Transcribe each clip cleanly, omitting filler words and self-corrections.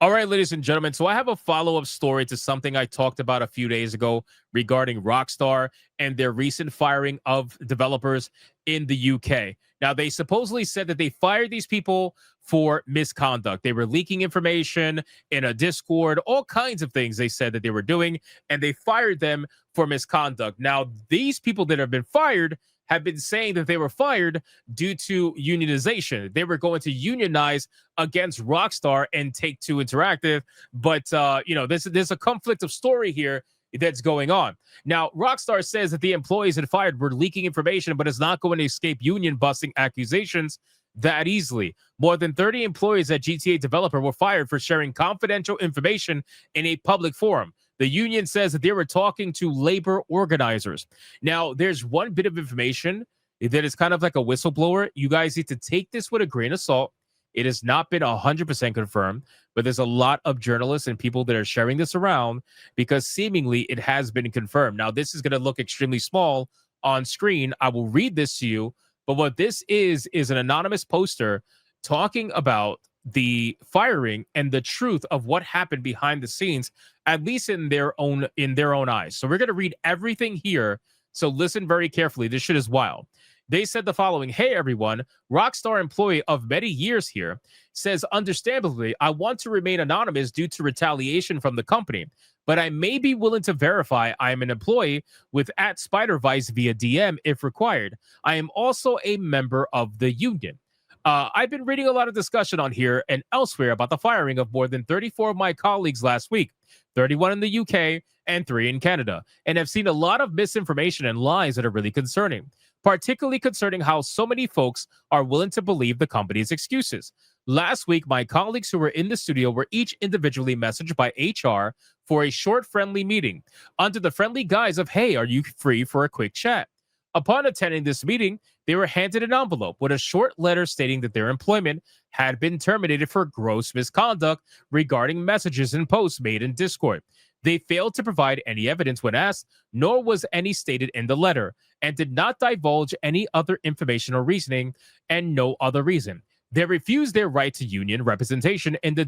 All right, ladies and gentlemen. So I have a follow-up story to something I talked about a few days ago regarding Rockstar and their recent firing of developers in the UK. Now, they supposedly said that they fired these people for misconduct. They were leaking information in a Discord, all kinds of things they said that they were doing, and they fired them for misconduct. Now, these people that have been fired have been saying that they were fired due to unionization. They were going to unionize against Rockstar and Take Two Interactive, but there's a conflict of story here that's going on. Now, Rockstar says that the employees it fired were leaking information, but is not going to escape union busting accusations that easily. More than 30 employees at GTA Developer were fired for sharing confidential information in a public forum. The union says that they were talking to labor organizers. Now, there's one bit of information that is kind of like a whistleblower. You guys need to take this with a grain of salt. It has not been 100% confirmed, but there's a lot of journalists and people that are sharing this around because seemingly it has been confirmed. Now, this is going to look extremely small on screen. I will read this to you, but what this is an anonymous poster talking about the firing and the truth of what happened behind the scenes, at least in their own eyes. So we're going to read everything here. So listen very carefully. This shit is wild. They said the following: "Hey everyone, Rockstar employee of many years here says, understandably, I want to remain anonymous due to retaliation from the company, but I may be willing to verify I am an employee with @SpiderVice via DM if required. I am also a member of the union. I've been reading a lot of discussion on here and elsewhere about the firing of more than 34 of my colleagues last week, 31 in the UK and 3 in Canada, and have seen a lot of misinformation and lies that are really concerning, particularly concerning how so many folks are willing to believe the company's excuses. Last week, my colleagues who were in the studio were each individually messaged by HR for a short friendly meeting under the friendly guise of, hey, are you free for a quick chat? Upon attending this meeting, they were handed an envelope with a short letter stating that their employment had been terminated for gross misconduct regarding messages and posts made in Discord. They failed to provide any evidence when asked, nor was any stated in the letter, and did not divulge any other information or reasoning, and no other reason. They refused their right to union representation in the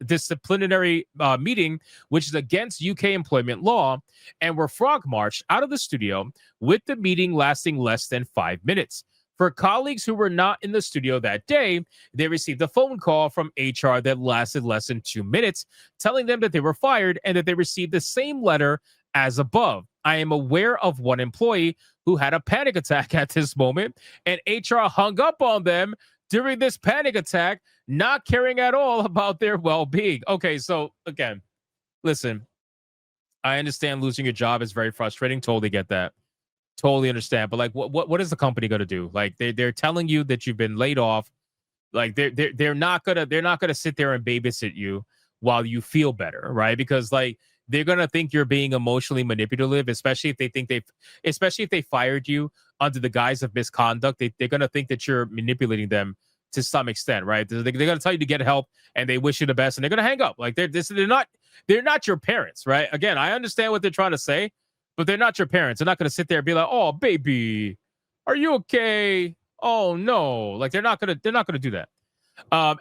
disciplinary meeting, which is against UK employment law, and were frog marched out of the studio, with the meeting lasting less than 5 minutes. For colleagues who were not in the studio that day, they received a phone call from HR that lasted less than 2 minutes, telling them that they were fired and that they received the same letter as above. I am aware of one employee who had a panic attack at this moment, and HR hung up on them during this panic attack, not caring at all about their well-being." Okay, so again, listen, I understand losing your job is very frustrating. Totally get that. Totally understand. But like, what is the company going to do? Like, they're telling you that you've been laid off. Like, they're not gonna sit there and babysit you while you feel better, right? Because like, they're gonna think you're being emotionally manipulative, especially if they fired you under the guise of misconduct. They're gonna think that you're manipulating them to some extent, right? They're gonna tell you to get help and they wish you the best, and they're gonna hang up. Like, they're not your parents, right? Again, I understand what they're trying to say, but they're not your parents. They're not gonna sit there and be like, "Oh, baby, are you okay? Oh no!" Like, they're not gonna do that.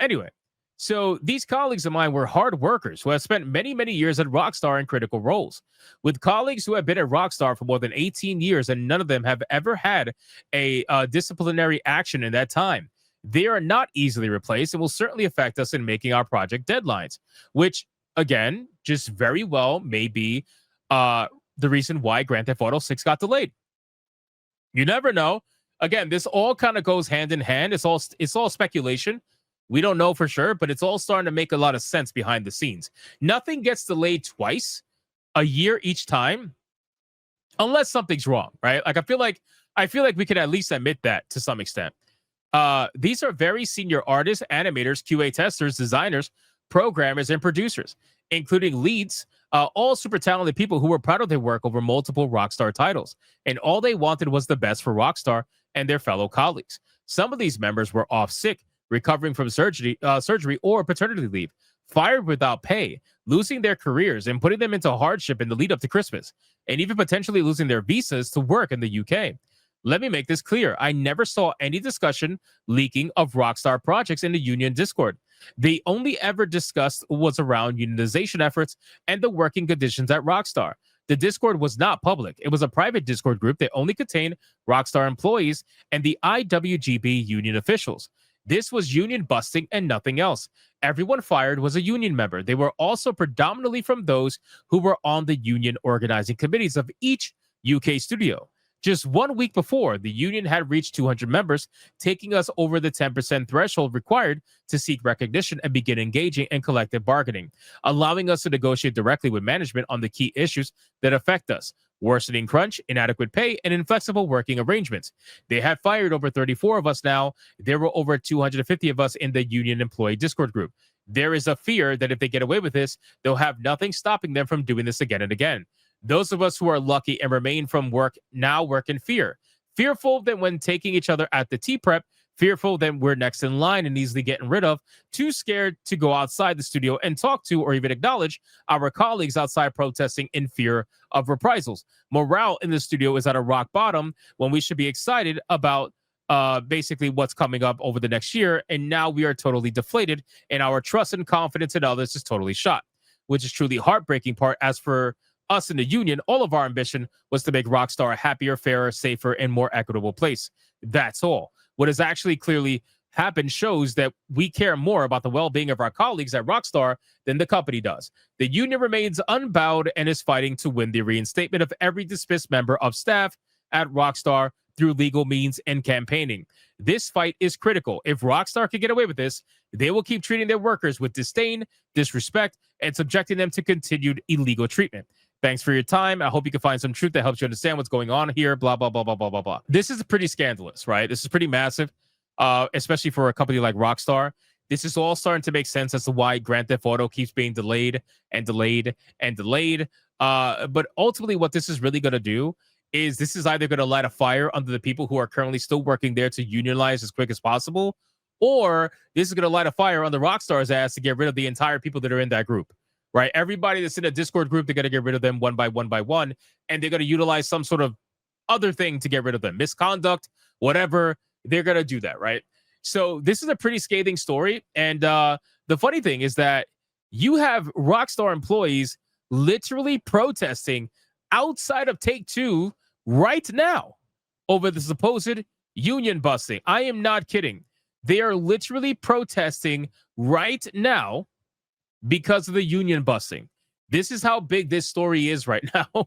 Anyway, so these colleagues of mine were hard workers who have spent many, many years at Rockstar in critical roles. With colleagues who have been at Rockstar for more than 18 years, and none of them have ever had a disciplinary action in that time. They are not easily replaced and will certainly affect us in making our project deadlines, which, again, just very well may be the reason why Grand Theft Auto 6 got delayed. You never know. Again, this all kind of goes hand in hand. It's all speculation. We don't know for sure, but it's all starting to make a lot of sense behind the scenes. Nothing gets delayed twice, a year each time, unless something's wrong, right? Like, I feel like we can at least admit that to some extent. These are very senior artists, animators, QA testers, designers, programmers, and producers, including leads, all super talented people who were proud of their work over multiple Rockstar titles. And all they wanted was the best for Rockstar and their fellow colleagues. Some of these members were off sick, recovering from surgery or paternity leave, fired without pay, losing their careers and putting them into hardship in the lead up to Christmas, and even potentially losing their visas to work in the UK. Let me make this clear. I never saw any discussion leaking of Rockstar projects in the union Discord. They only ever discussed was around unionization efforts and the working conditions at Rockstar. The Discord was not public. It was a private Discord group that only contained Rockstar employees and the IWGB union officials. This was union busting and nothing else. Everyone fired was a union member. They were also predominantly from those who were on the union organizing committees of each UK studio. Just 1 week before, the union had reached 200 members, taking us over the 10% threshold required to seek recognition and begin engaging in collective bargaining, allowing us to negotiate directly with management on the key issues that affect us: worsening crunch, inadequate pay, and inflexible working arrangements. They have fired over 34 of us now. There were over 250 of us in the union employee Discord group. There is a fear that if they get away with this, they'll have nothing stopping them from doing this again and again. Those of us who are lucky and remain from work now work in fear. Fearful that when taking each other at the tea prep, fearful that we're next in line and easily getting rid of, too scared to go outside the studio and talk to or even acknowledge our colleagues outside protesting in fear of reprisals. Morale in the studio is at a rock bottom when we should be excited about basically what's coming up over the next year. And now we are totally deflated and our trust and confidence in others is totally shot, which is truly heartbreaking part. As for us in the union, all of our ambition was to make Rockstar a happier, fairer, safer, and more equitable place. That's all. What has actually clearly happened shows that we care more about the well-being of our colleagues at Rockstar than the company does. The union remains unbowed and is fighting to win the reinstatement of every dismissed member of staff at Rockstar through legal means and campaigning. This fight is critical. If Rockstar can get away with this, they will keep treating their workers with disdain, disrespect, and subjecting them to continued illegal treatment. Thanks for your time. I hope you can find some truth that helps you understand what's going on here. Blah, blah, blah, blah, blah, blah, blah. This is pretty scandalous, right? This is pretty massive, especially for a company like Rockstar. This is all starting to make sense as to why Grand Theft Auto keeps being delayed and delayed and delayed. But ultimately, what this is really going to do is this is either going to light a fire under the people who are currently still working there to unionize as quick as possible, or this is going to light a fire on the Rockstar's ass to get rid of the entire people that are in that group. Right? Everybody that's in a Discord group, they're going to get rid of them one by one, and they're going to utilize some sort of other thing to get rid of them. Misconduct, whatever, they're going to do that, right? So this is a pretty scathing story. And the funny thing is that you have Rockstar employees literally protesting outside of Take-Two right now over the supposed union busting. I am not kidding. They are literally protesting right now because of the union busting. This is how big this story is right now.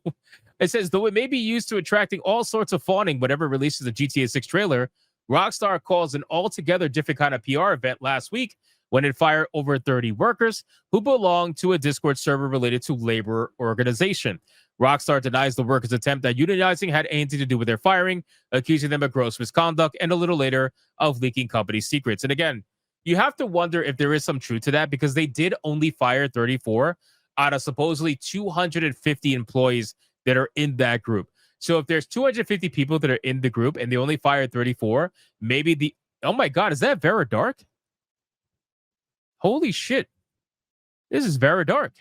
It says, though it may be used to attracting all sorts of fawning whenever it releases a GTA 6 trailer, Rockstar calls an altogether different kind of PR event last week when it fired over 30 workers who belong to a Discord server related to labor organization. Rockstar denies the workers' attempt at unionizing had anything to do with their firing, accusing them of gross misconduct and a little later of leaking company secrets. And again, you have to wonder if there is some truth to that, because they did only fire 34 out of supposedly 250 employees that are in that group. So if there's 250 people that are in the group and they only fired 34, maybe the... Oh my God, is that Vera Dark? Holy shit. This is Vera Dark.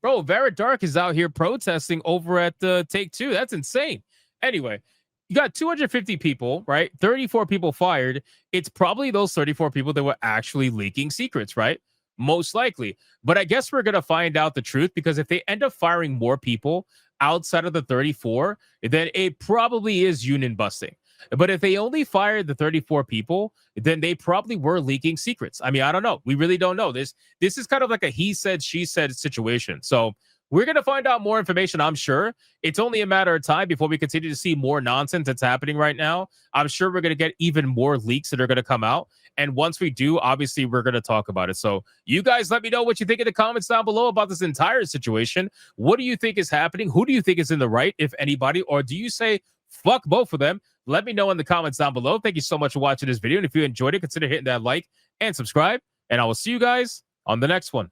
Bro, Vera Dark is out here protesting over at Take-Two. That's insane. Anyway, you got 250 people, right? 34 people fired. It's probably those 34 people that were actually leaking secrets, right? Most likely. But I guess we're going to find out the truth, because if they end up firing more people outside of the 34, then it probably is union busting. But if they only fired the 34 people, then they probably were leaking secrets. I mean, I don't know. We really don't know. This is kind of like a he said, she said situation. So we're going to find out more information, I'm sure. It's only a matter of time before we continue to see more nonsense that's happening right now. I'm sure we're going to get even more leaks that are going to come out. And once we do, obviously, we're going to talk about it. So you guys let me know what you think in the comments down below about this entire situation. What do you think is happening? Who do you think is in the right, if anybody? Or do you say, fuck both of them? Let me know in the comments down below. Thank you so much for watching this video. And if you enjoyed it, consider hitting that like and subscribe. And I will see you guys on the next one.